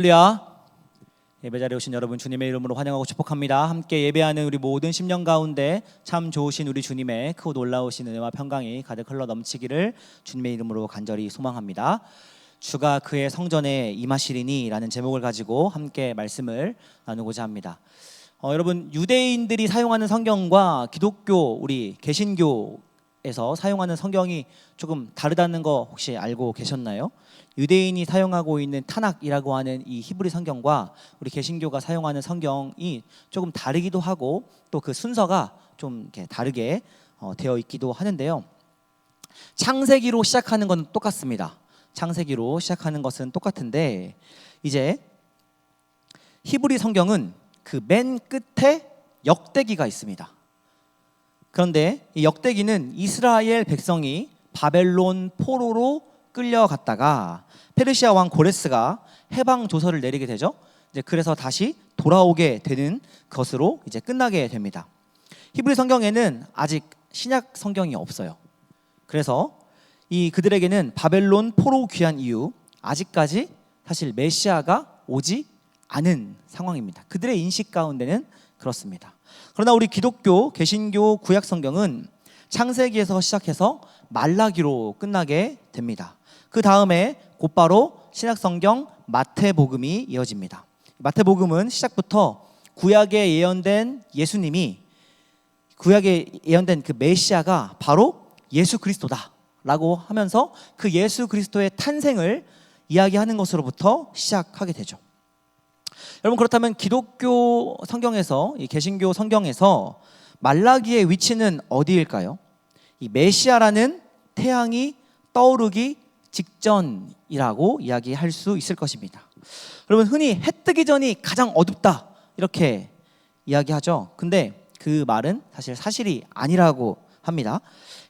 할렐루야. 예배자리에 오신 여러분 주님의 이름으로 환영하고 축복합니다. 함께 예배하는 우리 모든 심령 가운데 참 좋으신 우리 주님의 크고 놀라우신 은혜와 평강이 가득 흘러 넘치기를 주님의 이름으로 간절히 소망합니다. 주가 그의 성전에 임하시리니 라는 제목을 가지고 함께 말씀을 나누고자 합니다. 여러분, 유대인들이 사용하는 성경과 기독교 우리 개신교에서 사용하는 성경이 조금 다르다는 거 혹시 알고 계셨나요? 유대인이 사용하고 있는 타낙이라고 하는 이 히브리 성경과 우리 개신교가 사용하는 성경이 조금 다르기도 하고 또 그 순서가 좀 이렇게 다르게 되어 있기도 하는데요. 창세기로 시작하는 건 똑같습니다. 창세기로 시작하는 것은 똑같은데 이제 히브리 성경은 그 맨 끝에 역대기가 있습니다. 그런데 이 역대기는 이스라엘 백성이 바벨론 포로로 끌려갔다가 페르시아 왕 고레스가 해방 조서를 내리게 되죠. 이제 그래서 다시 돌아오게 되는 것으로 이제 끝나게 됩니다. 히브리 성경에는 아직 신약 성경이 없어요. 그래서 이 그들에게는 바벨론 포로 귀한 이후 아직까지 사실 메시아가 오지 않은 상황입니다. 그들의 인식 가운데는 그렇습니다. 그러나 우리 기독교 개신교 구약 성경은 창세기에서 시작해서 말라기로 끝나게 됩니다. 그 다음에 곧바로 신약성경 마태복음이 이어집니다. 마태복음은 시작부터 구약에 예언된 예수님이 구약에 예언된 그 메시아가 바로 예수 그리스도다라고 하면서 그 예수 그리스도의 탄생을 이야기하는 것으로부터 시작하게 되죠. 여러분, 그렇다면 기독교 성경에서 이 개신교 성경에서 말라기의 위치는 어디일까요? 이 메시아라는 태양이 떠오르기 직전이라고 이야기할 수 있을 것입니다. 여러분, 흔히 해 뜨기 전이 가장 어둡다 이렇게 이야기하죠. 근데 그 말은 사실 사실이 아니라고 합니다.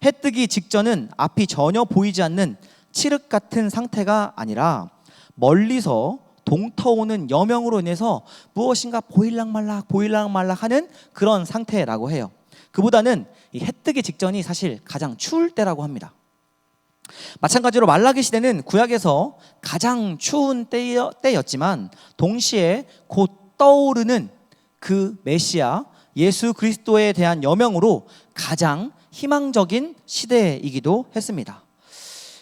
해 뜨기 직전은 앞이 전혀 보이지 않는 칠흑 같은 상태가 아니라 멀리서 동터오는 여명으로 인해서 무엇인가 보일락말락 하는 그런 상태라고 해요. 그보다는 이 해 뜨기 직전이 사실 가장 추울 때라고 합니다. 마찬가지로 말라기 시대는 구약에서 가장 추운 때였지만 동시에 곧 떠오르는 그 메시아 예수 그리스도에 대한 여명으로 가장 희망적인 시대이기도 했습니다.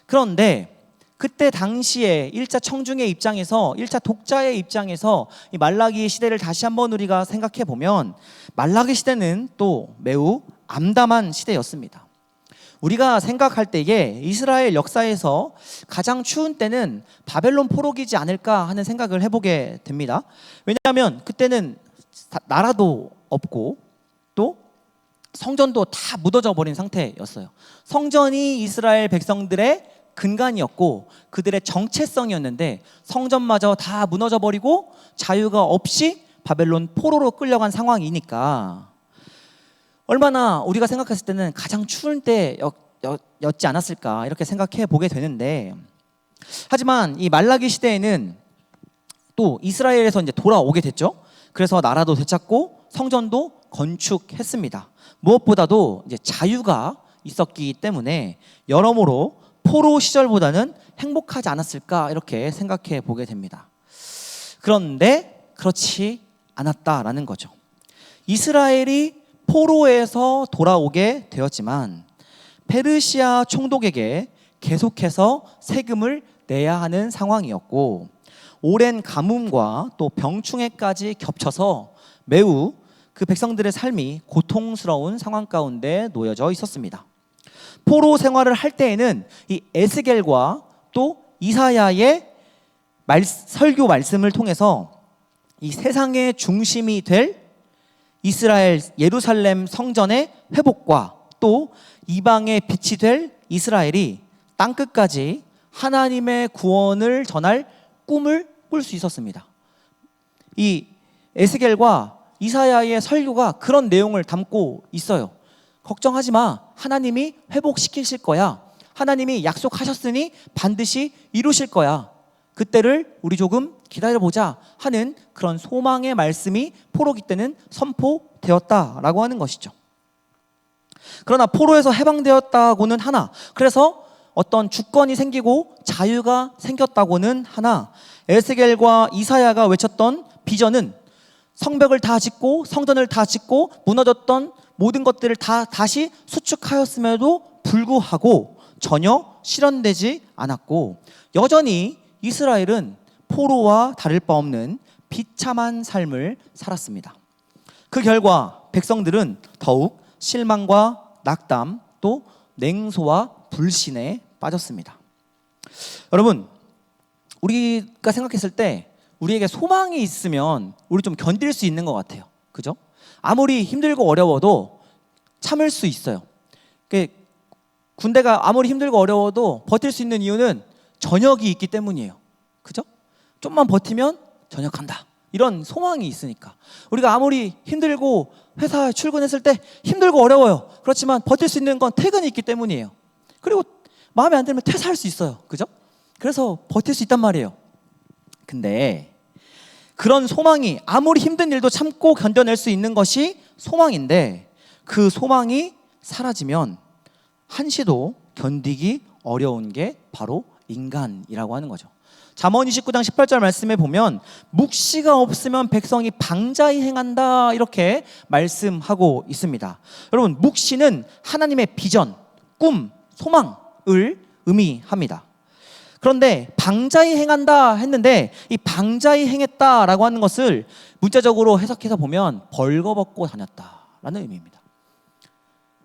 그런데 그때 당시에 1차 청중의 입장에서 1차 독자의 입장에서 이 말라기 시대를 다시 한번 우리가 생각해 보면 말라기 시대는 또 매우 암담한 시대였습니다. 우리가 생각할 때에 이스라엘 역사에서 가장 추운 때는 바벨론 포로기지 않을까 하는 생각을 해보게 됩니다. 왜냐하면 그때는 나라도 없고 또 성전도 다 무너져 버린 상태였어요. 성전이 이스라엘 백성들의 근간이었고 그들의 정체성이었는데 성전마저 다 무너져 버리고 자유가 없이 바벨론 포로로 끌려간 상황이니까 얼마나 우리가 생각했을 때는 가장 추운 때였지 않았을까 이렇게 생각해 보게 되는데, 하지만 이 말라기 시대에는 또 이스라엘에서 이제 돌아오게 됐죠. 그래서 나라도 되찾고 성전도 건축했습니다. 무엇보다도 이제 자유가 있었기 때문에 여러모로 포로 시절보다는 행복하지 않았을까 이렇게 생각해 보게 됩니다. 그런데 그렇지 않았다라는 거죠. 이스라엘이 포로에서 돌아오게 되었지만 페르시아 총독에게 계속해서 세금을 내야 하는 상황이었고 오랜 가뭄과 또 병충해까지 겹쳐서 매우 그 백성들의 삶이 고통스러운 상황 가운데 놓여져 있었습니다. 포로 생활을 할 때에는 이 에스겔과 또 이사야의 설교 말씀을 통해서 이 세상의 중심이 될 이스라엘 예루살렘 성전의 회복과 또 이방의 빛이 될 이스라엘이 땅끝까지 하나님의 구원을 전할 꿈을 꿀 수 있었습니다. 이 에스겔과 이사야의 설교가 그런 내용을 담고 있어요. 걱정하지 마. 하나님이 회복시키실 거야. 하나님이 약속하셨으니 반드시 이루실 거야. 그때를 우리 조금 기다려보자 하는 그런 소망의 말씀이 포로기 때는 선포되었다라고 하는 것이죠. 그러나 포로에서 해방되었다고는 하나, 그래서 어떤 주권이 생기고 자유가 생겼다고는 하나 에스겔과 이사야가 외쳤던 비전은 성벽을 다 짓고 성전을 다 짓고 무너졌던 모든 것들을 다 다시 수축하였음에도 불구하고 전혀 실현되지 않았고, 여전히 이스라엘은 포로와 다를 바 없는 비참한 삶을 살았습니다. 그 결과 백성들은 더욱 실망과 낙담, 또 냉소와 불신에 빠졌습니다. 여러분, 우리가 생각했을 때 우리에게 소망이 있으면 우리 좀 견딜 수 있는 것 같아요. 그죠? 아무리 힘들고 어려워도 참을 수 있어요. 군대가 아무리 힘들고 어려워도 버틸 수 있는 이유는 전역이 있기 때문이에요. 그죠? 좀만 버티면 전역한다, 이런 소망이 있으니까. 우리가 아무리 힘들고 회사에 출근했을 때 힘들고 어려워요. 그렇지만 버틸 수 있는 건 퇴근이 있기 때문이에요. 그리고 마음에 안 들면 퇴사할 수 있어요. 그죠? 그래서 버틸 수 있단 말이에요. 근데 그런 소망이, 아무리 힘든 일도 참고 견뎌낼 수 있는 것이 소망인데, 그 소망이 사라지면 한시도 견디기 어려운 게 바로 인간이라고 하는 거죠. 잠언 29장 18절 말씀에 보면 묵시가 없으면 백성이 방자히 행한다, 이렇게 말씀하고 있습니다. 여러분, 묵시는 하나님의 비전, 꿈, 소망을 의미합니다. 그런데 방자히 행한다 했는데, 이 방자히 행했다라고 하는 것을 문자적으로 해석해서 보면 벌거벗고 다녔다라는 의미입니다.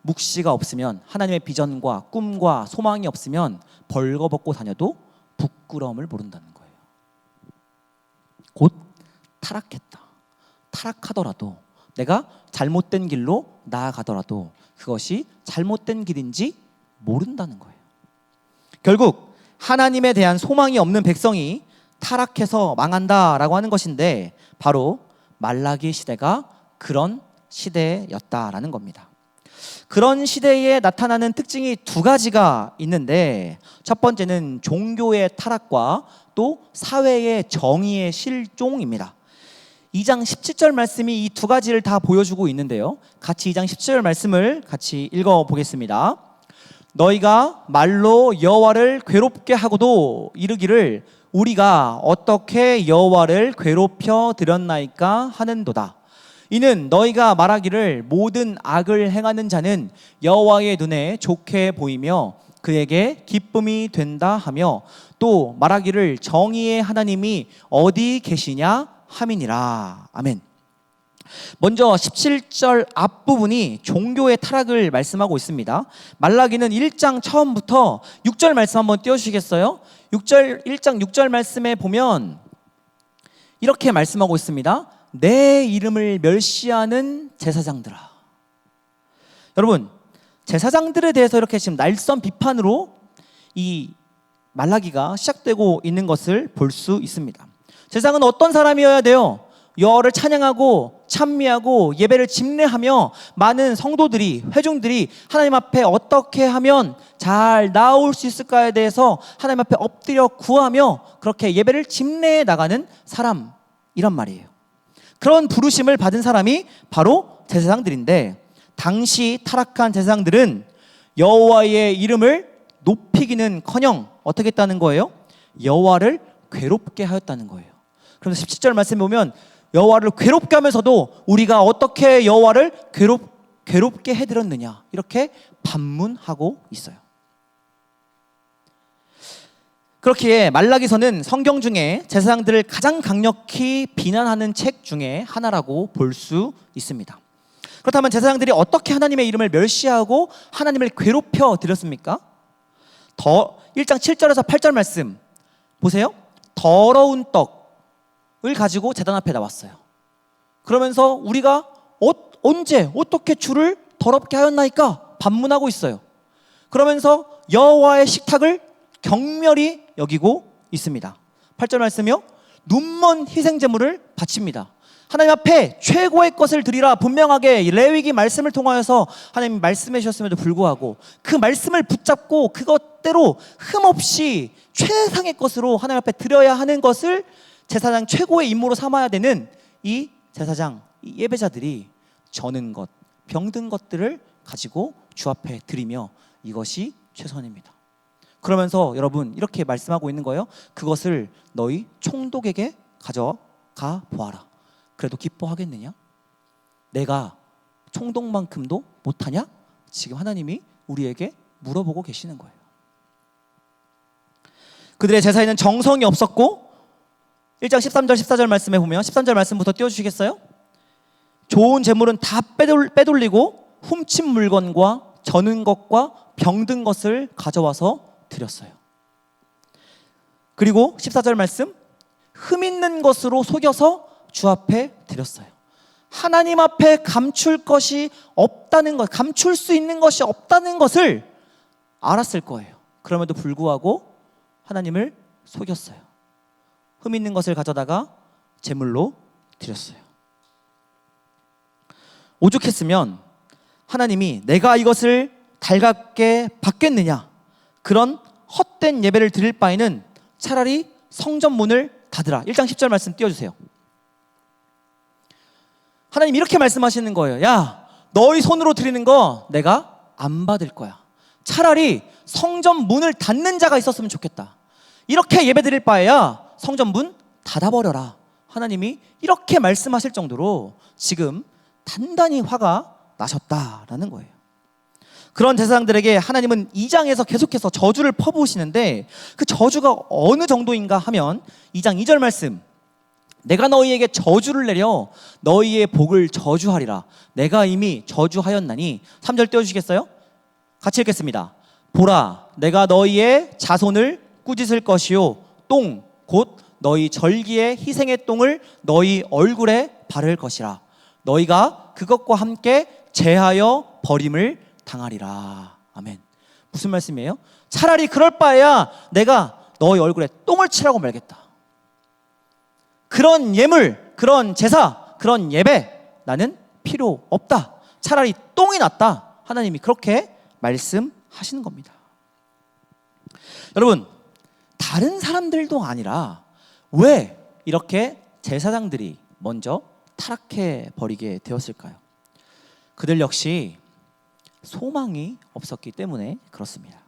묵시가 없으면, 하나님의 비전과 꿈과 소망이 없으면 벌거벗고 다녀도 부끄러움을 모른다는 거예요. 곧 타락했다. 타락하더라도, 내가 잘못된 길로 나아가더라도 그것이 잘못된 길인지 모른다는 거예요. 결국 하나님에 대한 소망이 없는 백성이 타락해서 망한다라고 하는 것인데, 바로 말라기 시대가 그런 시대였다라는 겁니다. 그런 시대에 나타나는 특징이 두 가지가 있는데, 첫 번째는 종교의 타락과 또 사회의 정의의 실종입니다. 2장 17절 말씀이 이 두 가지를 다 보여주고 있는데요, 같이 2장 17절 말씀을 같이 읽어보겠습니다. 너희가 말로 여호와를 괴롭게 하고도 이르기를 우리가 어떻게 여호와를 괴롭혀 드렸나이까 하는도다. 이는 너희가 말하기를 모든 악을 행하는 자는 여호와의 눈에 좋게 보이며 그에게 기쁨이 된다 하며, 또 말하기를 정의의 하나님이 어디 계시냐 함이니라. 아멘. 먼저 17절 앞부분이 종교의 타락을 말씀하고 있습니다. 말라기는 1장 처음부터 6절 말씀 한번 띄워주시겠어요? 1장 6절 말씀에 보면 이렇게 말씀하고 있습니다. 내 이름을 멸시하는 제사장들아. 여러분, 제사장들에 대해서 이렇게 지금 날선 비판으로 이 말라기가 시작되고 있는 것을 볼 수 있습니다. 제사장은 어떤 사람이어야 돼요? 여호와를 찬양하고 찬미하고 예배를 집례하며 많은 성도들이, 회중들이 하나님 앞에 어떻게 하면 잘 나올 수 있을까에 대해서 하나님 앞에 엎드려 구하며 그렇게 예배를 집례해 나가는 사람이란 말이에요. 그런 부르심을 받은 사람이 바로 제사장들인데, 당시 타락한 제사장들은 여호와의 이름을 높이기는커녕 어떻게 했다는 거예요? 여호와를 괴롭게 하였다는 거예요. 그래서 17절 말씀에 보면 여호와를 괴롭게 하면서도 우리가 어떻게 여호와를 괴롭게 해드렸느냐, 이렇게 반문하고 있어요. 그렇기에 말라기서는 성경 중에 제사장들을 가장 강력히 비난하는 책 중에 하나라고 볼 수 있습니다. 그렇다면 제사장들이 어떻게 하나님의 이름을 멸시하고 하나님을 괴롭혀 드렸습니까? 1장 7절에서 8절 말씀 보세요. 더러운 떡을 가지고 제단 앞에 나왔어요. 그러면서 우리가 언제 어떻게 주를 더럽게 하였나이까 반문하고 있어요. 그러면서 여호와의 식탁을 경멸히 여기고 있습니다. 8절 말씀이요, 눈먼 희생제물을 바칩니다. 하나님 앞에 최고의 것을 드리라 분명하게 레위기 말씀을 통하여서 하나님 말씀해 주셨음에도 불구하고 그 말씀을 붙잡고 그것대로 흠없이 최상의 것으로 하나님 앞에 드려야 하는 것을 제사장 최고의 임무로 삼아야 되는 이 제사장, 이 예배자들이 저는 것, 병든 것들을 가지고 주 앞에 드리며 이것이 최선입니다. 그러면서 여러분 이렇게 말씀하고 있는 거예요. 그것을 너희 총독에게 가져가 보아라. 그래도 기뻐하겠느냐? 내가 총독만큼도 못하냐? 지금 하나님이 우리에게 물어보고 계시는 거예요. 그들의 제사에는 정성이 없었고 1장 13절 14절 말씀에 보면 13절 말씀부터 띄워주시겠어요? 좋은 재물은 다 빼돌리고 훔친 물건과 저는 것과 병든 것을 가져와서 드렸어요. 그리고 14절 말씀, 흠 있는 것으로 속여서 주 앞에 드렸어요. 하나님 앞에 감출 것이 없다는 것, 감출 수 있는 것이 없다는 것을 알았을 거예요. 그럼에도 불구하고 하나님을 속였어요. 흠 있는 것을 가져다가 제물로 드렸어요. 오죽했으면 하나님이 내가 이것을 달갑게 받겠느냐, 그런 헛된 예배를 드릴 바에는 차라리 성전 문을 닫으라. 1장 10절 말씀 띄워주세요. 하나님 이렇게 말씀하시는 거예요. 야, 너희 손으로 드리는 거 내가 안 받을 거야. 차라리 성전 문을 닫는 자가 있었으면 좋겠다. 이렇게 예배 드릴 바에야 성전 문 닫아버려라. 하나님이 이렇게 말씀하실 정도로 지금 단단히 화가 나셨다라는 거예요. 그런 제사장들에게 하나님은 2장에서 계속해서 저주를 퍼부으시는데 그 저주가 어느 정도인가 하면 2장 2절 말씀, 내가 너희에게 저주를 내려 너희의 복을 저주하리라. 내가 이미 저주하였나니. 3절 떼어주시겠어요? 같이 읽겠습니다. 보라, 내가 너희의 자손을 꾸짖을 것이요 똥 곧 너희 절기의 희생의 똥을 너희 얼굴에 바를 것이라. 너희가 그것과 함께 제하여 버림을 당하리라. 아멘. 무슨 말씀이에요? 차라리 그럴 바에야 내가 너희 얼굴에 똥을 칠하고 말겠다. 그런 예물, 그런 제사, 그런 예배 나는 필요 없다. 차라리 똥이 낫다. 하나님이 그렇게 말씀하시는 겁니다. 여러분, 다른 사람들도 아니라 왜 이렇게 제사장들이 먼저 타락해 버리게 되었을까요? 그들 역시 소망이 없었기 때문에 그렇습니다.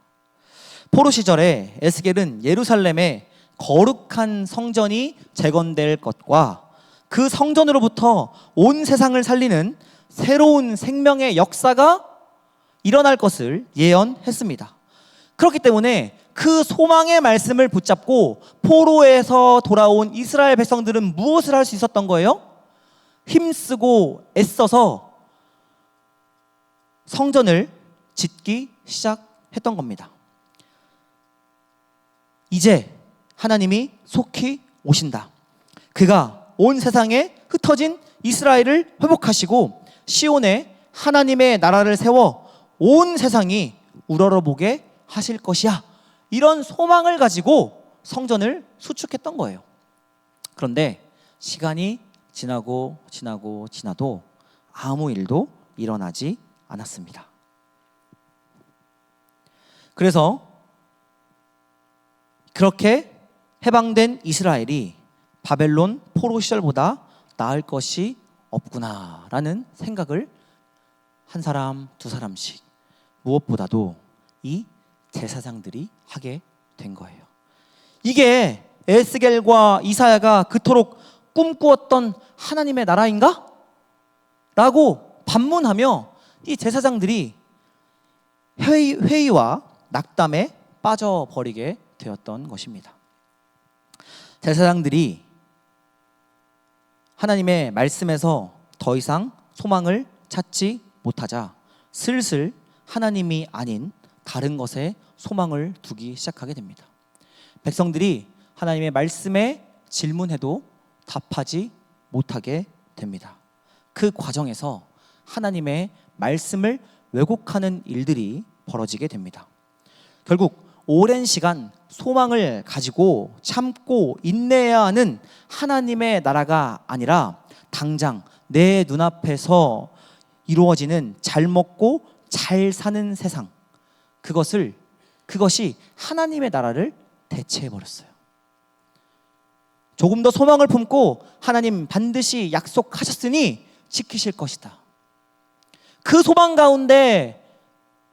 포로 시절에 에스겔은 예루살렘에 거룩한 성전이 재건될 것과 그 성전으로부터 온 세상을 살리는 새로운 생명의 역사가 일어날 것을 예언했습니다. 그렇기 때문에 그 소망의 말씀을 붙잡고 포로에서 돌아온 이스라엘 백성들은 무엇을 할 수 있었던 거예요? 힘쓰고 애써서 성전을 짓기 시작했던 겁니다. 이제 하나님이 속히 오신다. 그가 온 세상에 흩어진 이스라엘을 회복하시고 시온에 하나님의 나라를 세워 온 세상이 우러러보게 하실 것이야. 이런 소망을 가지고 성전을 수축했던 거예요. 그런데 시간이 지나도 아무 일도 일어나지 않았습니다. 그래서 그렇게 해방된 이스라엘이 바벨론 포로 시절보다 나을 것이 없구나라는 생각을 한 사람 두 사람씩, 무엇보다도 이 제사장들이 하게 된 거예요. 이게 에스겔과 이사야가 그토록 꿈꾸었던 하나님의 나라인가? 라고 반문하며 이 제사장들이 회의와 낙담에 빠져버리게 되었던 것입니다. 제사장들이 하나님의 말씀에서 더 이상 소망을 찾지 못하자 슬슬 하나님이 아닌 다른 것에 소망을 두기 시작하게 됩니다. 백성들이 하나님의 말씀에 질문해도 답하지 못하게 됩니다. 그 과정에서 하나님의 말씀을 왜곡하는 일들이 벌어지게 됩니다. 결국 오랜 시간 소망을 가지고 참고 인내해야 하는 하나님의 나라가 아니라 당장 내 눈앞에서 이루어지는 잘 먹고 잘 사는 세상, 그것이 하나님의 나라를 대체해버렸어요. 조금 더 소망을 품고 하나님 반드시 약속하셨으니 지키실 것이다. 그 소망 가운데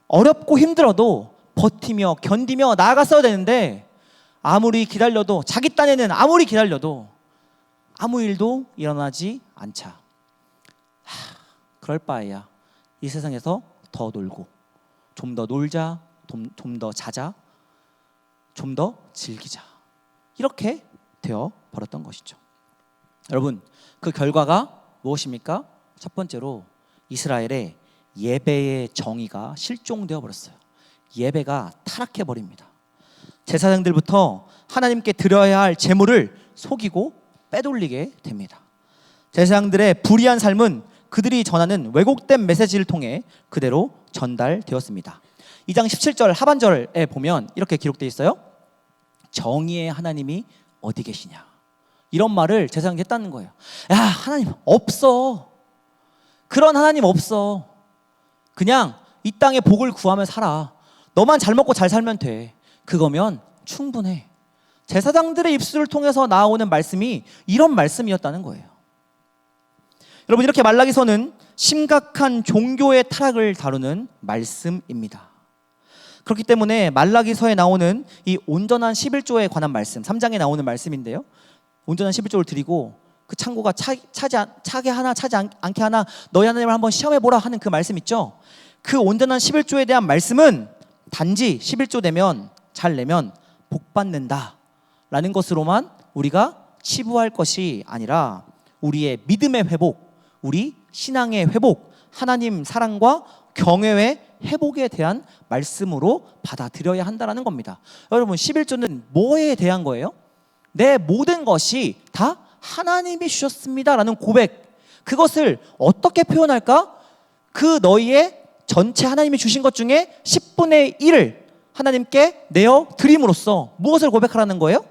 어렵고 힘들어도 버티며 견디며 나아갔어야 되는데 아무리 기다려도 자기 딴에는 아무리 기다려도 아무 일도 일어나지 않자. 그럴 바에야 이 세상에서 더 놀고 좀 더 놀자, 좀 더 자자, 좀 더 즐기자, 이렇게 되어 버렸던 것이죠. 여러분, 그 결과가 무엇입니까? 첫 번째로 이스라엘의 예배의 정의가 실종되어 버렸어요. 예배가 타락해 버립니다. 제사장들부터 하나님께 드려야 할 제물을 속이고 빼돌리게 됩니다. 제사장들의 불의한 삶은 그들이 전하는 왜곡된 메시지를 통해 그대로 전달되었습니다. 2장 17절 하반절에 보면 이렇게 기록되어 있어요. 정의의 하나님이 어디 계시냐, 이런 말을 제사장이 했다는 거예요. 야, 하나님 없어. 그런 하나님 없어. 그냥 이 땅에 복을 구하며 살아. 너만 잘 먹고 잘 살면 돼. 그거면 충분해. 제사장들의 입술을 통해서 나오는 말씀이 이런 말씀이었다는 거예요. 여러분, 이렇게 말라기서는 심각한 종교의 타락을 다루는 말씀입니다. 그렇기 때문에 말라기서에 나오는 이 온전한 11조에 관한 말씀, 3장에 나오는 말씀인데요, 온전한 11조를 드리고 그 창고가 차게 하나 차지 않게 하나 너희 하나님을 한번 시험해보라 하는 그 말씀 있죠. 그 온전한 11조에 대한 말씀은 단지 11조 되면 잘 내면 복 받는다 라는 것으로만 우리가 치부할 것이 아니라 우리의 믿음의 회복, 우리 신앙의 회복, 하나님 사랑과 경외의 회복에 대한 말씀으로 받아들여야 한다는 겁니다. 여러분, 11조는 뭐에 대한 거예요? 내 모든 것이 다 하나님이 주셨습니다 라는 고백. 그것을 어떻게 표현할까? 그 너희의 전체 하나님이 주신 것 중에 10분의 1을 하나님께 내어 드림으로써 무엇을 고백하라는 거예요?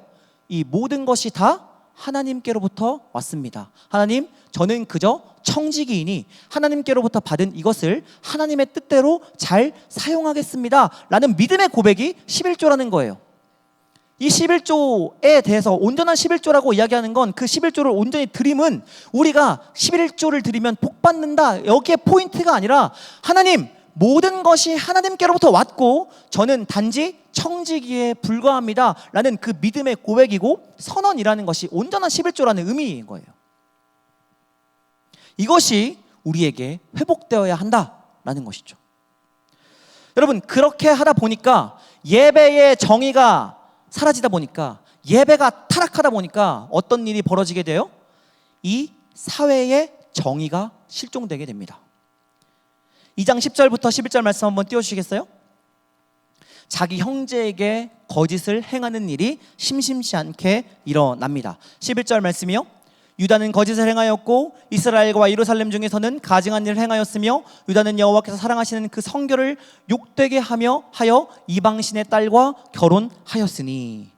이 모든 것이 다 하나님께로부터 왔습니다. 하나님, 저는 그저 청지기이니 하나님께로부터 받은 이것을 하나님의 뜻대로 잘 사용하겠습니다 라는 믿음의 고백이 11조라는 거예요. 이 11조에 대해서 온전한 11조라고 이야기하는 건 그 11조를 온전히 드림은 우리가 11조를 드리면 복 받는다, 여기에 포인트가 아니라 하나님, 모든 것이 하나님께로부터 왔고 저는 단지 청지기에 불과합니다 라는 그 믿음의 고백이고 선언이라는 것이 온전한 11조라는 의미인 거예요. 이것이 우리에게 회복되어야 한다라는 것이죠. 여러분, 그렇게 하다 보니까 예배의 정의가 사라지다 보니까, 예배가 타락하다 보니까 어떤 일이 벌어지게 돼요? 이 사회의 정의가 실종되게 됩니다. 2장 10절부터 11절 말씀 한번 띄워주시겠어요? 자기 형제에게 거짓을 행하는 일이 심심치 않게 일어납니다. 11절 말씀이요. 유다는 거짓을 행하였고 이스라엘과 예루살렘 중에서는 가증한 일을 행하였으며 유다는 여호와께서 사랑하시는 그 성결을 욕되게 하여 이방신의 딸과 결혼하였으니.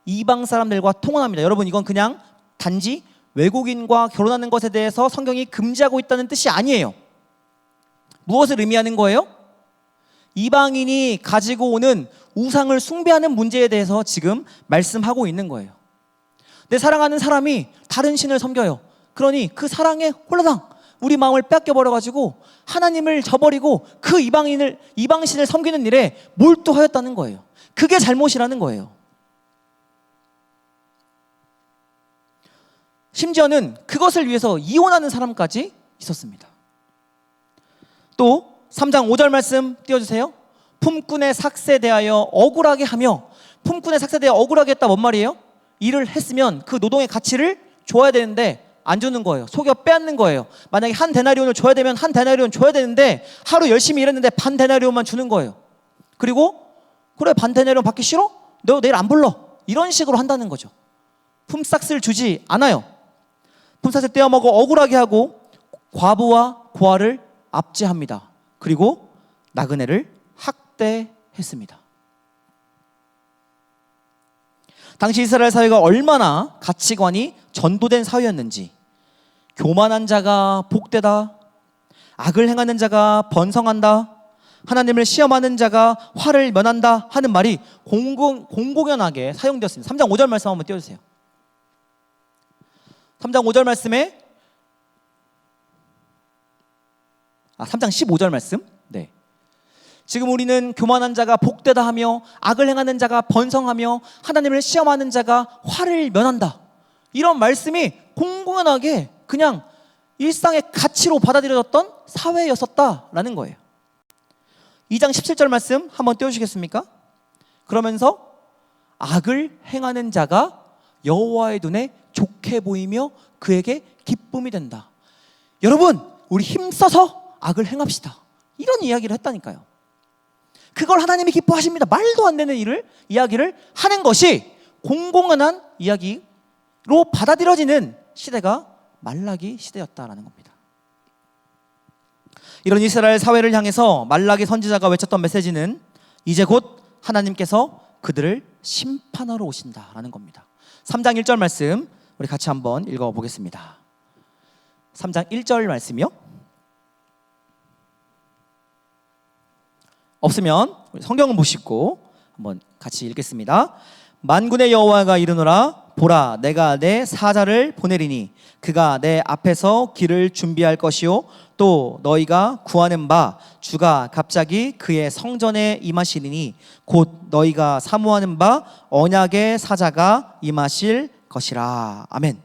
이방 사람들과 통혼합니다. 여러분, 이건 그냥 단지 외국인과 결혼하는 것에 대해서 성경이 금지하고 있다는 뜻이 아니에요. 무엇을 의미하는 거예요? 이방인이 가지고 오는 우상을 숭배하는 문제에 대해서 지금 말씀하고 있는 거예요. 내 사랑하는 사람이 다른 신을 섬겨요. 그러니 그 사랑에 홀라당 우리 마음을 뺏겨버려가지고 하나님을 저버리고 그 이방신을 섬기는 일에 몰두하였다는 거예요. 그게 잘못이라는 거예요. 심지어는 그것을 위해서 이혼하는 사람까지 있었습니다. 또 3장 5절 말씀 띄워주세요. 품꾼의 삭세에 대하여 억울하게 하며, 품꾼의 삭세에 대하여 억울하게 했다, 뭔 말이에요? 일을 했으면 그 노동의 가치를 줘야 되는데 안 주는 거예요. 속여 빼앗는 거예요. 만약에 한 데나리온을 줘야 되면 한 데나리온 줘야 되는데 하루 열심히 일했는데 반 데나리온만 주는 거예요. 그리고 그래, 반 데나리온 받기 싫어? 너 내일 안 불러. 이런 식으로 한다는 거죠. 품삯을 주지 않아요. 품삯을 떼어먹어 억울하게 하고 과부와 고아를 압제합니다. 그리고 나그네를 학대했습니다. 당시 이스라엘 사회가 얼마나 가치관이 전도된 사회였는지, 교만한 자가 복되다, 악을 행하는 자가 번성한다, 하나님을 시험하는 자가 화를 면한다 하는 말이 공공연하게 사용되었습니다. 3장 5절 말씀 한번 띄워주세요. 3장 5절 말씀에 3장 15절 말씀. 네. 지금 우리는 교만한 자가 복되다 하며 악을 행하는 자가 번성하며 하나님을 시험하는 자가 화를 면한다. 이런 말씀이 공공연하게 그냥 일상의 가치로 받아들여졌던 사회였었다라는 거예요. 2장 17절 말씀 한번 띄워주시겠습니까? 그러면서 악을 행하는 자가 여호와의 눈에 좋게 보이며 그에게 기쁨이 된다. 여러분, 우리 힘써서 악을 행합시다. 이런 이야기를 했다니까요. 그걸 하나님이 기뻐하십니다. 말도 안 되는 이야기를 하는 것이 공공연한 이야기로 받아들여지는 시대가 말라기 시대였다라는 겁니다. 이런 이스라엘 사회를 향해서 말라기 선지자가 외쳤던 메시지는 이제 곧 하나님께서 그들을 심판하러 오신다라는 겁니다. 3장 1절 말씀 우리 같이 한번 읽어보겠습니다. 3장 1절 말씀이요. 없으면 우리 성경을 보시고 한번 같이 읽겠습니다. 만군의 여호와가 이르노라 보라 내가 내 사자를 보내리니 그가 내 앞에서 길을 준비할 것이요 또 너희가 구하는 바 주가 갑자기 그의 성전에 임하시리니 곧 너희가 사모하는 바 언약의 사자가 임하실 것이라. 아멘.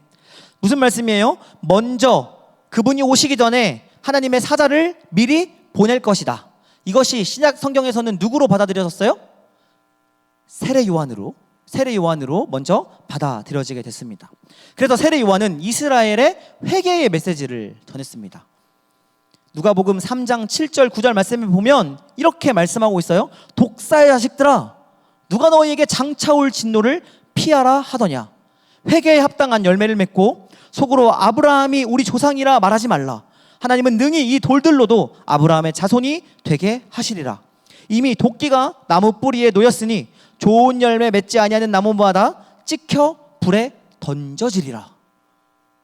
무슨 말씀이에요? 먼저 그분이 오시기 전에 하나님의 사자를 미리 보낼 것이다. 이것이 신약 성경에서는 누구로 받아들여졌어요? 세례 요한으로 먼저 받아들여지게 됐습니다. 그래서 세례 요한은 이스라엘의 회개의 메시지를 전했습니다. 누가복음 3장 7절 9절 말씀을 보면 이렇게 말씀하고 있어요. 독사의 자식들아 누가 너희에게 장차올 진노를 피하라 하더냐. 회개에 합당한 열매를 맺고 속으로 아브라함이 우리 조상이라 말하지 말라. 하나님은 능히 이 돌들로도 아브라함의 자손이 되게 하시리라. 이미 도끼가 나무 뿌리에 놓였으니 좋은 열매 맺지 아니하는 나무마다 찍혀 불에 던져지리라.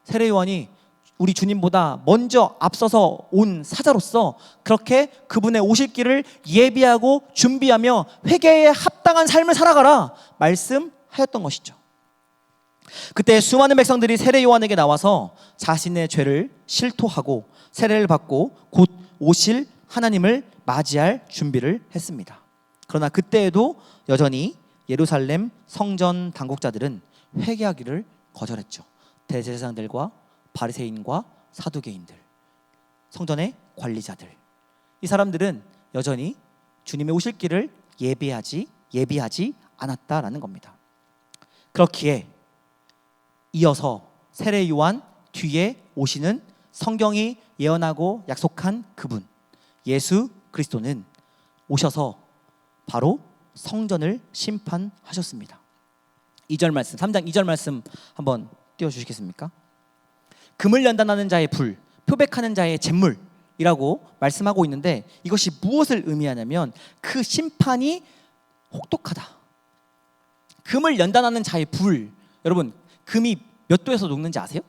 세례 요한이 우리 주님보다 먼저 앞서서 온 사자로서 그렇게 그분의 오실 길을 예비하고 준비하며 회개에 합당한 삶을 살아가라 말씀하였던 것이죠. 그때 수많은 백성들이 세례 요한에게 나와서 자신의 죄를 실토하고 세례를 받고 곧 오실 하나님을 맞이할 준비를 했습니다. 그러나 그때에도 여전히 예루살렘 성전 당국자들은 회개하기를 거절했죠. 대제사장들과 바리새인과 사두개인들, 성전의 관리자들, 이 사람들은 여전히 주님의 오실 길을 예비하지 않았다라는 겁니다. 그렇기에 이어서 세례 요한 뒤에 오시는 성경이 예언하고 약속한 그분 예수 그리스도는 오셔서 바로 성전을 심판하셨습니다. 2절 말씀, 3장 2절 말씀 한번 띄워주시겠습니까? 금을 연단하는 자의 불, 표백하는 자의 잿물이라고 말씀하고 있는데 이것이 무엇을 의미하냐면 그 심판이 혹독하다. 금을 연단하는 자의 불, 여러분 금이 몇 도에서 녹는지 아세요?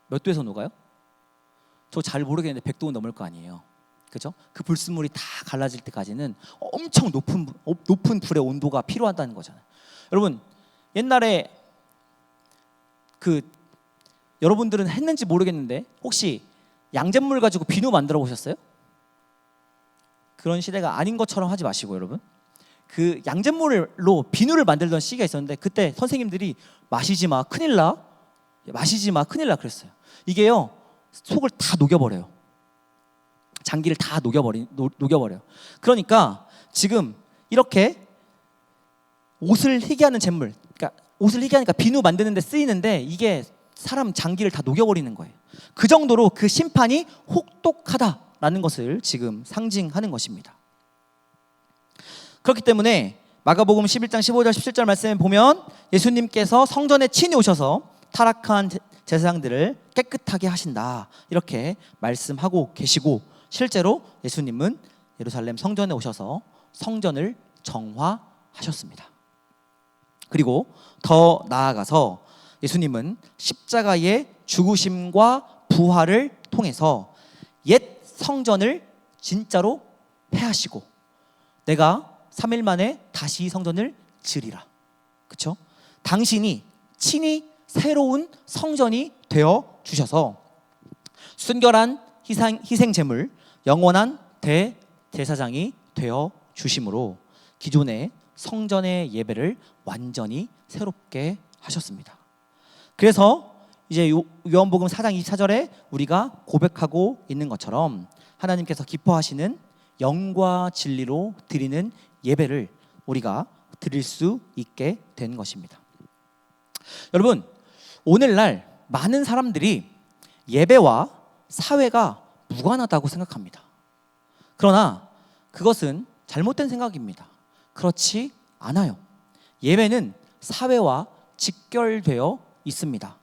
몇 도에서 녹아요? 저 잘 모르겠는데 100도는 넘을 거 아니에요. 그죠? 그 불순물이 다 갈라질 때까지는 엄청 높은 불의 온도가 필요하다는 거잖아요. 여러분 옛날에 여러분들은 했는지 모르겠는데 혹시 양잿물 가지고 비누 만들어 보셨어요? 그런 시대가 아닌 것처럼 하지 마시고 여러분 그 양잿물로 비누를 만들던 시기가 있었는데 그때 선생님들이 마시지 마 큰일 나 그랬어요. 이게요 속을 다 녹여버려요. 장기를 다 녹여버려요. 그러니까 지금 이렇게 옷을 희게 하는 잿물, 그러니까 옷을 희게 하니까 비누 만드는 데 쓰이는데 이게 사람 장기를 다 녹여버리는 거예요. 그 정도로 그 심판이 혹독하다라는 것을 지금 상징하는 것입니다. 그렇기 때문에 마가복음 11장 15절 17절 말씀에 보면 예수님께서 성전에 친히 오셔서 타락한 제사장들을 깨끗하게 하신다 이렇게 말씀하고 계시고 실제로 예수님은 예루살렘 성전에 오셔서 성전을 정화하셨습니다. 그리고 더 나아가서 예수님은 십자가의 죽으심과 부활을 통해서 옛 성전을 진짜로 폐하시고 내가 3일 만에 다시 성전을 지으리라. 그렇죠? 당신이 친히 새로운 성전이 되어 주셔서 순결한 희생 제물, 영원한 대제사장이 되어 주심으로 기존의 성전의 예배를 완전히 새롭게 하셨습니다. 그래서 이제 요한복음 4장 24절에 우리가 고백하고 있는 것처럼 하나님께서 기뻐하시는 영과 진리로 드리는 예배를 우리가 드릴 수 있게 된 것입니다. 여러분, 오늘날 많은 사람들이 예배와 사회가 무관하다고 생각합니다. 그러나 그것은 잘못된 생각입니다. 그렇지 않아요. 예배는 사회와 직결되어 있습니다.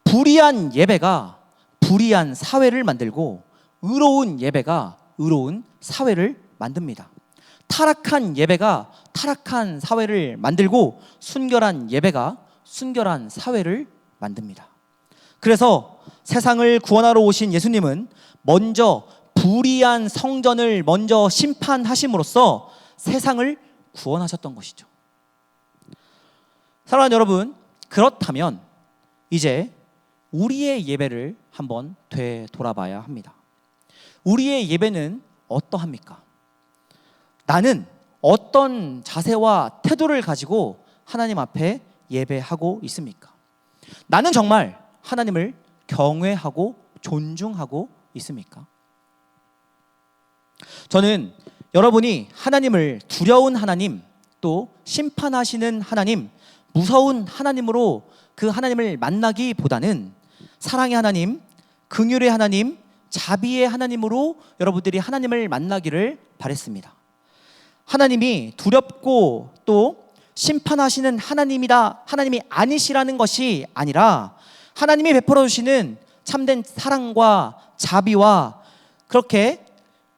불의한 예배가 불의한 사회를 만들고 의로운 예배가 의로운 사회를 만듭니다. 타락한 예배가 타락한 사회를 만들고 순결한 예배가 순결한 사회를 만듭니다. 그래서 세상을 구원하러 오신 예수님은 먼저 불의한 성전을 먼저 심판하심으로써 세상을 구원하셨던 것이죠. 사랑하는 여러분, 그렇다면 이제 우리의 예배를 한번 되돌아봐야 합니다. 우리의 예배는 어떠합니까? 나는 어떤 자세와 태도를 가지고 하나님 앞에 예배하고 있습니까? 나는 정말 하나님을 경외하고 존중하고 있습니까? 저는 여러분이 하나님을 두려운 하나님, 또 심판하시는 하나님, 무서운 하나님으로 그 하나님을 만나기보다는 사랑의 하나님, 긍휼의 하나님, 자비의 하나님으로 여러분들이 하나님을 만나기를 바랬습니다. 하나님이 두렵고 또 심판하시는 하나님이다, 하나님이 아니시라는 것이 아니라 하나님이 베풀어 주시는 참된 사랑과 자비와 그렇게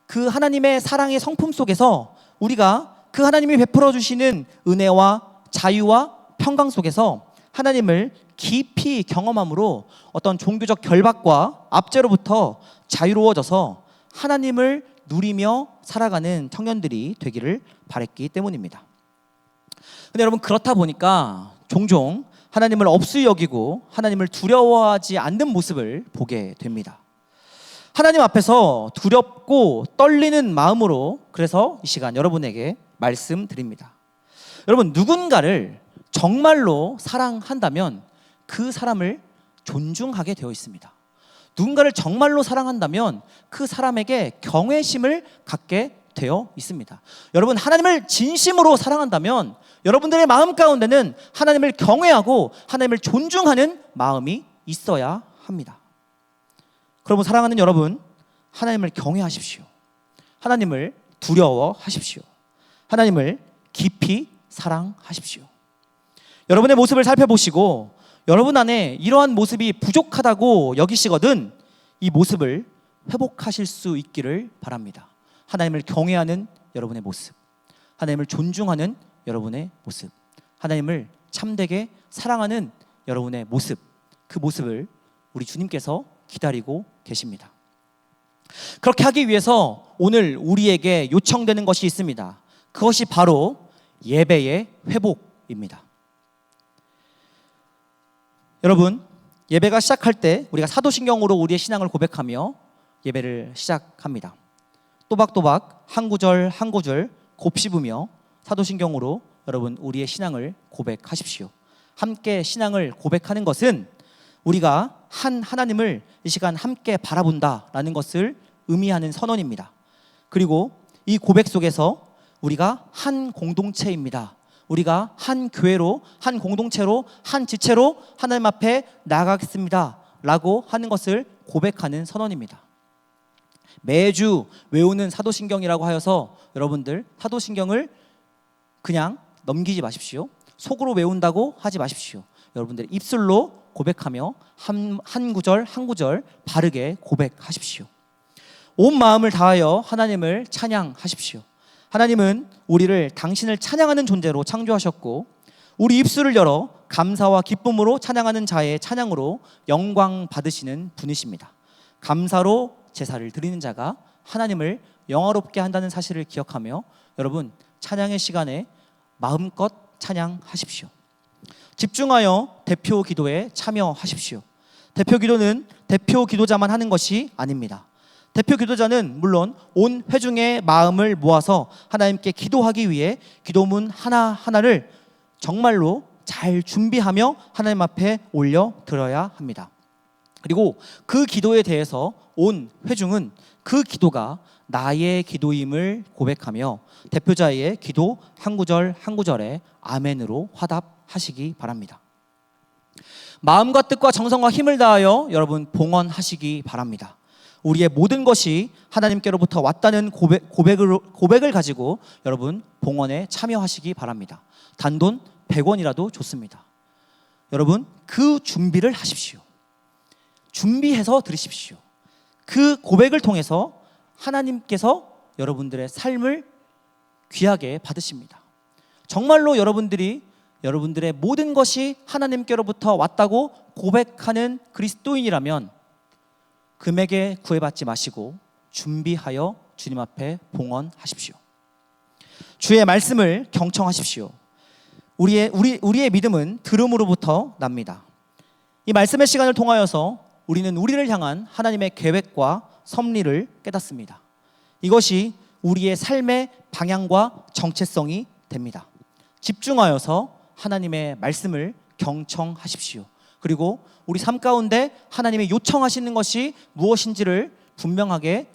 그 하나님의 사랑의 성품 속에서 우리가 그 하나님이 베풀어 주시는 은혜와 자유와 평강 속에서 하나님을 깊이 경험함으로 어떤 종교적 결박과 압제로부터 자유로워져서 하나님을 누리며 살아가는 청년들이 되기를 바랬기 때문입니다. 근데 여러분, 그렇다 보니까 종종 하나님을 없이 여기고 하나님을 두려워하지 않는 모습을 보게 됩니다. 하나님 앞에서 두렵고 떨리는 마음으로 그래서 이 시간 여러분에게 말씀드립니다. 여러분, 누군가를 정말로 사랑한다면 그 사람을 존중하게 되어 있습니다. 누군가를 정말로 사랑한다면 그 사람에게 경외심을 갖게 되어 있습니다. 여러분, 하나님을 진심으로 사랑한다면 여러분들의 마음 가운데는 하나님을 경외하고 하나님을 존중하는 마음이 있어야 합니다. 그러면 사랑하는 여러분, 하나님을 경외하십시오. 하나님을 두려워하십시오. 하나님을 깊이 사랑하십시오. 여러분의 모습을 살펴보시고 여러분 안에 이러한 모습이 부족하다고 여기시거든 이 모습을 회복하실 수 있기를 바랍니다. 하나님을 경외하는 여러분의 모습, 하나님을 존중하는 여러분의 모습, 하나님을 참되게 사랑하는 여러분의 모습, 그 모습을 우리 주님께서 기다리고 계십니다. 그렇게 하기 위해서 오늘 우리에게 요청되는 것이 있습니다. 그것이 바로 예배의 회복입니다. 여러분, 예배가 시작할 때 우리가 사도신경으로 우리의 신앙을 고백하며 예배를 시작합니다. 또박또박 한 구절 한 구절 곱씹으며 사도신경으로 여러분 우리의 신앙을 고백하십시오. 함께 신앙을 고백하는 것은 우리가 한 하나님을 이 시간 함께 바라본다라는 것을 의미하는 선언입니다. 그리고 이 고백 속에서 우리가 한 공동체입니다. 우리가 한 교회로, 한 공동체로, 한 지체로 하나님 앞에 나아가겠습니다 라고 하는 것을 고백하는 선언입니다. 매주 외우는 사도신경이라고 하여서 여러분들 사도신경을 그냥 넘기지 마십시오. 속으로 외운다고 하지 마십시오. 여러분들 입술로 고백하며 한 구절 한 구절 바르게 고백하십시오. 온 마음을 다하여 하나님을 찬양하십시오. 하나님은 우리를 당신을 찬양하는 존재로 창조하셨고 우리 입술을 열어 감사와 기쁨으로 찬양하는 자의 찬양으로 영광 받으시는 분이십니다. 감사로 제사를 드리는 자가 하나님을 영화롭게 한다는 사실을 기억하며 여러분 찬양의 시간에 마음껏 찬양하십시오. 집중하여 대표 기도에 참여하십시오. 대표 기도는 대표 기도자만 하는 것이 아닙니다. 대표 기도자는 물론 온 회중의 마음을 모아서 하나님께 기도하기 위해 기도문 하나하나를 정말로 잘 준비하며 하나님 앞에 올려 드려야 합니다. 그리고 그 기도에 대해서 온 회중은 그 기도가 나의 기도임을 고백하며 대표자의 기도 한 구절 한 구절에 아멘으로 화답하시기 바랍니다. 마음과 뜻과 정성과 힘을 다하여 여러분 봉헌하시기 바랍니다. 우리의 모든 것이 하나님께로부터 왔다는 고백을 가지고 여러분 봉헌에 참여하시기 바랍니다. 단돈 100원이라도 좋습니다. 여러분 그 준비를 하십시오. 준비해서 들으십시오. 그 고백을 통해서 하나님께서 여러분들의 삶을 귀하게 받으십니다. 정말로 여러분들의 모든 것이 하나님께로부터 왔다고 고백하는 그리스도인이라면 금액에 구애받지 마시고 준비하여 주님 앞에 봉헌하십시오. 주의 말씀을 경청하십시오. 우리의 믿음은 들음으로부터 납니다. 이 말씀의 시간을 통하여서 우리는 우리를 향한 하나님의 계획과 섭리를 깨닫습니다. 이것이 우리의 삶의 방향과 정체성이 됩니다. 집중하여서 하나님의 말씀을 경청하십시오. 그리고 우리 삶 가운데 하나님이 요청하시는 것이 무엇인지를 분명하게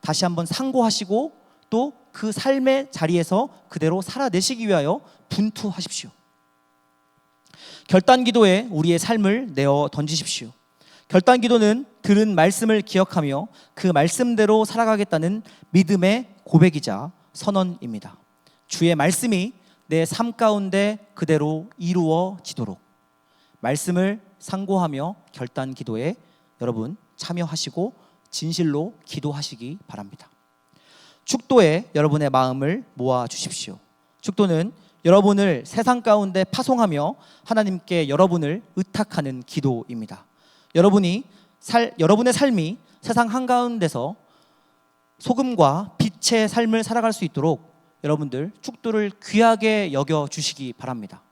다시 한번 상고하시고 또 그 삶의 자리에서 그대로 살아내시기 위하여 분투하십시오. 결단 기도에 우리의 삶을 내어 던지십시오. 결단 기도는 들은 말씀을 기억하며 그 말씀대로 살아가겠다는 믿음의 고백이자 선언입니다. 주의 말씀이 내 삶 가운데 그대로 이루어지도록 말씀을 상고하며 결단 기도에 여러분 참여하시고 진실로 기도하시기 바랍니다. 축도에 여러분의 마음을 모아 주십시오. 축도는 여러분을 세상 가운데 파송하며 하나님께 여러분을 의탁하는 기도입니다. 여러분의 삶이 세상 한가운데서 소금과 빛의 삶을 살아갈 수 있도록 여러분들 축도를 귀하게 여겨주시기 바랍니다.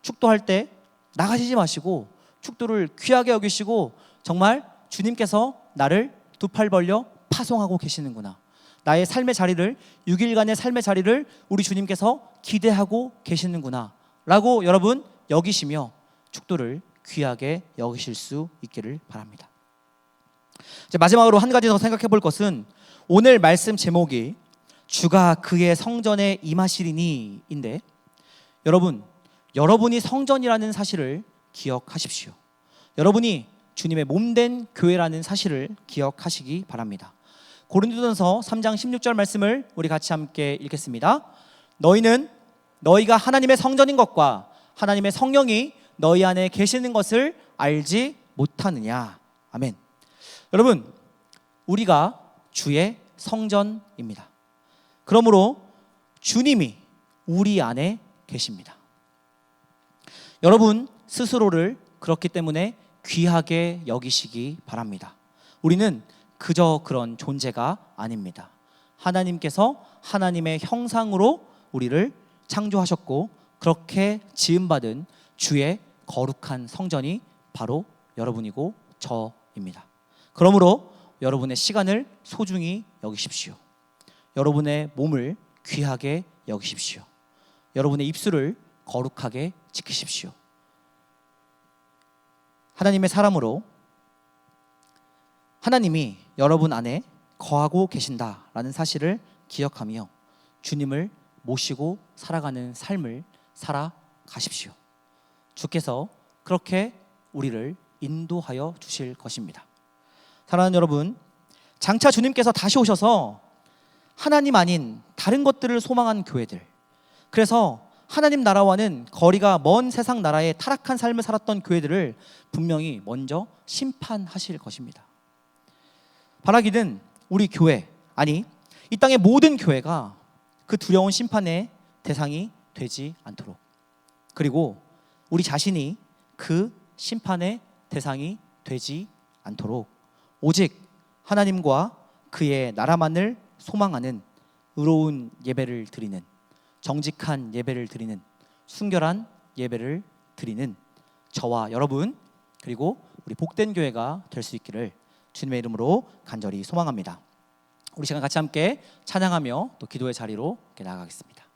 축도할 때 나가시지 마시고 축도를 귀하게 여기시고 정말 주님께서 나를 두 팔 벌려 파송하고 계시는구나. 나의 삶의 자리를 6일간의 삶의 자리를 우리 주님께서 기대하고 계시는구나 라고 여러분 여기시며 축도를 귀하게 여기실 수 있기를 바랍니다. 이제 마지막으로 한 가지 더 생각해 볼 것은 오늘 말씀 제목이 주가 그의 성전에 임하시리니 인데 여러분이 성전이라는 사실을 기억하십시오. 여러분이 주님의 몸된 교회라는 사실을 기억하시기 바랍니다. 고린도전서 3장 16절 말씀을 우리 같이 함께 읽겠습니다. 너희가 하나님의 성전인 것과 하나님의 성령이 너희 안에 계시는 것을 알지 못하느냐. 아멘. 여러분, 우리가 주의 성전입니다. 그러므로 주님이 우리 안에 계십니다. 여러분 스스로를 그렇기 때문에 귀하게 여기시기 바랍니다. 우리는 그저 그런 존재가 아닙니다. 하나님께서 하나님의 형상으로 우리를 창조하셨고 그렇게 지음받은 주의 거룩한 성전이 바로 여러분이고 저입니다. 그러므로 여러분의 시간을 소중히 여기십시오. 여러분의 몸을 귀하게 여기십시오. 여러분의 입술을 거룩하게 지키십시오. 하나님의 사람으로 하나님이 여러분 안에 거하고 계신다라는 사실을 기억하며 주님을 모시고 살아가는 삶을 살아가십시오. 주께서 그렇게 우리를 인도하여 주실 것입니다. 사랑하는 여러분, 장차 주님께서 다시 오셔서 하나님 아닌 다른 것들을 소망한 교회들, 그래서 하나님 나라와는 거리가 먼 세상 나라의 타락한 삶을 살았던 교회들을 분명히 먼저 심판하실 것입니다. 바라기는 우리 교회, 아니 이 땅의 모든 교회가 그 두려운 심판의 대상이 되지 않도록, 그리고 우리 자신이 그 심판의 대상이 되지 않도록 오직 하나님과 그의 나라만을 소망하는 의로운 예배를 드리는, 정직한 예배를 드리는, 순결한 예배를 드리는 저와 여러분, 그리고 우리 복된 교회가 될 수 있기를 주님의 이름으로 간절히 소망합니다. 우리 시간 같이 함께 찬양하며 또 기도의 자리로 나아가겠습니다.